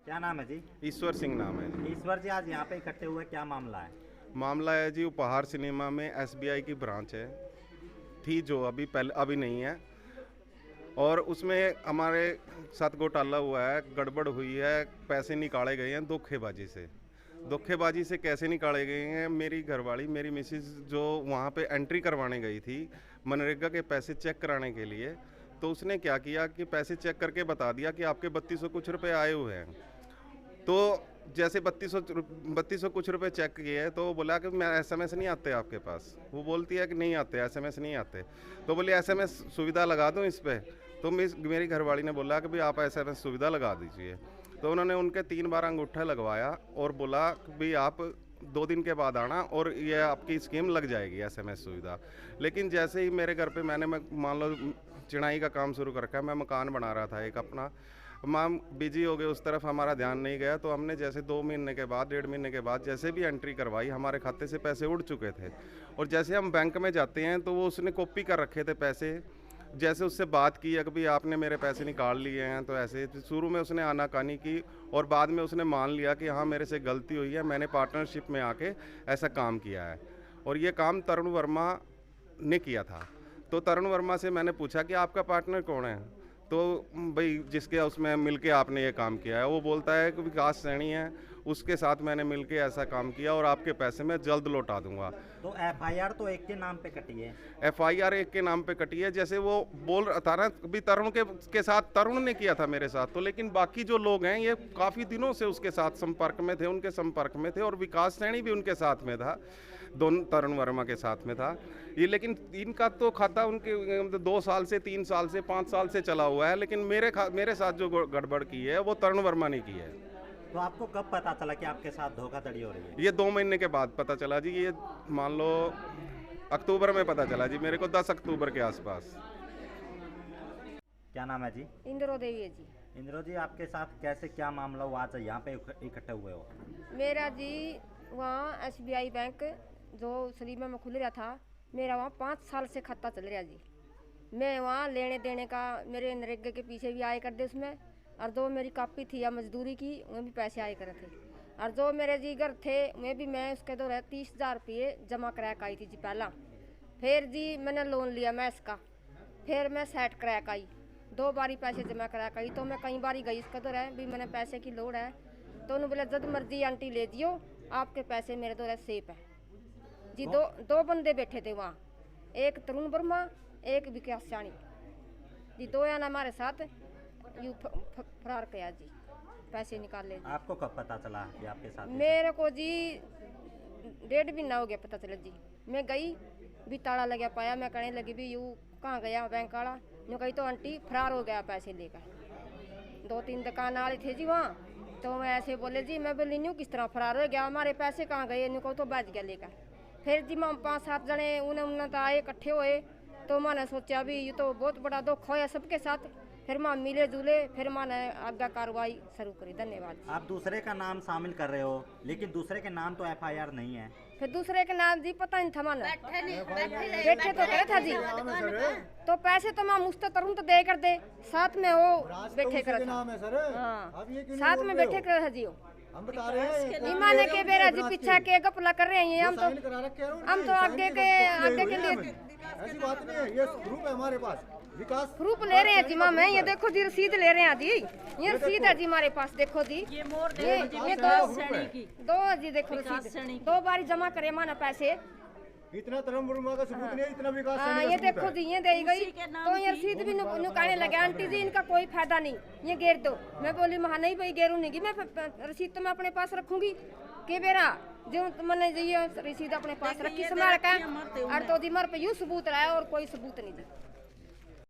क्या नाम है जी? ईश्वर सिंह नाम है जी। ईश्वर जी, आज यहाँ पे इकट्ठे हुए, क्या मामला है? मामला है जी, उपहार सिनेमा में एसबीआई की ब्रांच है थी जो अभी नहीं है, और उसमें हमारे साथ घोटाला हुआ है, गड़बड़ हुई है, पैसे निकाले गए हैं धोखेबाजी से। धोखेबाजी से कैसे निकाले गए हैं? मेरी घरवाली, मेरी मिसिज जो वहाँ पे एंट्री करवाने गई थी मनरेगा के पैसे चेक कराने के लिए, तो उसने क्या किया कि पैसे चेक करके बता दिया कि आपके 3200 कुछ रुपए आए हुए हैं। तो जैसे 3200 कुछ रुपए चेक किए, तो वो बोला कि मैं एसएमएस नहीं आते आपके पास। वो बोलती है कि नहीं आते, एसएमएस नहीं आते। तो बोले एसएमएस सुविधा लगा दूं इस पर। तो मेरी घरवाली ने बोला कि भाई आप एसएमएस सुविधा लगा दीजिए। तो उन्होंने उनके 3 बार अंगूठा लगवाया और बोला कि भाई आप 2 दिन के बाद आना और ये आपकी स्कीम लग जाएगी एसएमएस सुविधा। लेकिन जैसे ही मेरे घर पे मैंने मान लो चिनाई का काम शुरू कर रखा है, मैं मकान बना रहा था एक अपना, मैम बिजी हो गए, उस तरफ हमारा ध्यान नहीं गया। तो हमने जैसे 2 महीने के बाद, 1.5 महीने के बाद जैसे भी एंट्री करवाई, हमारे खाते से पैसे उड़ चुके थे। और जैसे हम बैंक में जाते हैं तो वो उसने कॉपी कर रखे थे पैसे। जैसे उससे बात की कि भाई आपने मेरे पैसे निकाल लिए हैं, तो ऐसे शुरू में उसने आनाकानी की और बाद में उसने मान लिया कि हाँ मेरे से गलती हुई है, मैंने पार्टनरशिप में आके ऐसा काम किया है। और ये काम तरुण वर्मा ने किया था। तो तरुण वर्मा से मैंने पूछा कि आपका पार्टनर कौन है? तो भाई जिसके उसमें मिलके आपने ये काम किया है, वो बोलता है कि विकास सैनी है, उसके साथ मैंने मिलके ऐसा काम किया और आपके पैसे मैं जल्द लौटा दूंगा। तो एफआईआर तो एक के नाम पे कटी है। एफआईआर एक के नाम पे कटी है, जैसे वो बोल रहा था ना भी तरुण के साथ, तरुण ने किया था मेरे साथ। तो लेकिन बाकी जो लोग हैं ये काफ़ी दिनों से उसके साथ संपर्क में थे, उनके संपर्क में थे, और विकास सैनी भी उनके साथ में था, दोनों तरुण वर्मा के साथ में था ये। लेकिन इनका तो खाता उनके 2 साल से, 3 साल से, 5 साल से चला हुआ है, लेकिन मेरे साथ जो गड़बड़ की है वो तरुण वर्मा ने की है। तो आपको कब पता चला कि आपके साथ धोखाधड़ी हो रही है? ये 2 महीने के बाद पता चला जी। ये मान लो अक्टूबर में पता चला जी मेरे को, 10 अक्टूबर के आसपास। क्या नाम है जी? इंद्रो देवी है जी। इंद्रो जी, आपके साथ कैसे क्या मामला हुआ, आज यहाँ पे इकट्ठे हुए हो? मेरा जी वहाँ एसबीआई बैंक जो सलीमा में खुल रहा था, मेरा वहाँ 5 साल से खाता चल रहा जी। मैं वहाँ लेने देने का, मेरे नरेगा के पीछे भी आए करते उसमें, और जो मेरी कापी थी या मजदूरी की उनमें भी पैसे आए करे थे। और जो मेरे जी घर थे उनमें भी मैं उसके दौरान 30,000 रुपये जमा करा के आई थी जी पहला। फिर जी मैंने लोन लिया मैं इसका, फिर मैं सेट करा के आई, 2 बारी पैसे जमा करा के आई। तो मैं कई बारी गई इसका दौरान भी मैंने पैसे की लोड़ है, तो उन्होंने बोला जब मर्जी आंटी ले दियो, आपके पैसे मेरे दौरान सेफ है जी। दो बंदे बैठे थे वहाँ, एक तरुण वर्मा, एक विकास सैनी जी, 2 याना हमारे साथ यू फरार किया जी, पैसे निकाल ले जी। आपको कब पता चला कि आपके साथ? मेरे को जी 1.5 महीना हो गया पता चला जी। मैं गई भी ताला लगा पाया, मैं कहने लगी भी यू कहाँ गया बैंक वाला, यूँ कही तो आंटी फरार हो गया पैसे लेकर। 2-3 दुकान वाले थे जी वहाँ, तो मैं ऐसे बोले जी, मैं बोली न्यू किस तरह फरार हो गया, हमारे पैसे कहाँ गए? न्यू कहो तो बच गया लेकर। फिर जी मैं 5-7 जने उन्हें तो आए इकट्ठे हुए, तो मैंने सोचा भी ये तो बहुत बड़ा दुख होया सबके साथ। फिर माँ मिले जुले, फिर मैंने आगे कार्रवाई शुरू करी। धन्यवाद। आप दूसरे का नाम शामिल कर रहे हो, लेकिन दूसरे के नाम तो एफआईआर नहीं है। फिर दूसरे के नाम जी पता नहीं था मैंने, बैठे तो करे था जी। तो पैसे तो मैं मुझसे तरुण तो दे कर दे, साथ में वो बैठे करे था। हाँ, साथ में बैठे करे था जी। हम बता रहे हैं ईमान के बेरा जी पीछा के गपला कर रहे हैं हम तो आगे के लिए ऐसी बात नहीं है, ये ग्रुप है हमारे पास, विकास प्रूफ ले रहे हैं जी। मैं ये देखो जी रसीद ले रहे हैं जी, ये रसीद है जी हमारे पास, देखो जी ये दो जी, देखो रसीद 2 बार जमा करे माना पैसे। इतना तरुण वर्मा का सबूत नहीं है, इतना विकास हाँ, सैनी ये का सबूत देखो है। जी ये दे गई, तो ये रसीद भी नुकाने लगे। आंटी जी इनका कोई फायदा नहीं, ये गेर दो। मैं बोली महा नहीं भाई गेरू नहीं, मैं रसीद तो मैं अपने पास रखूंगी के बेरा जो मैंने ये रसीद अपने पास रखी संभाल कर, और तो दी मर पे यूँ सबूत रहा है और कोई सबूत नहीं दी।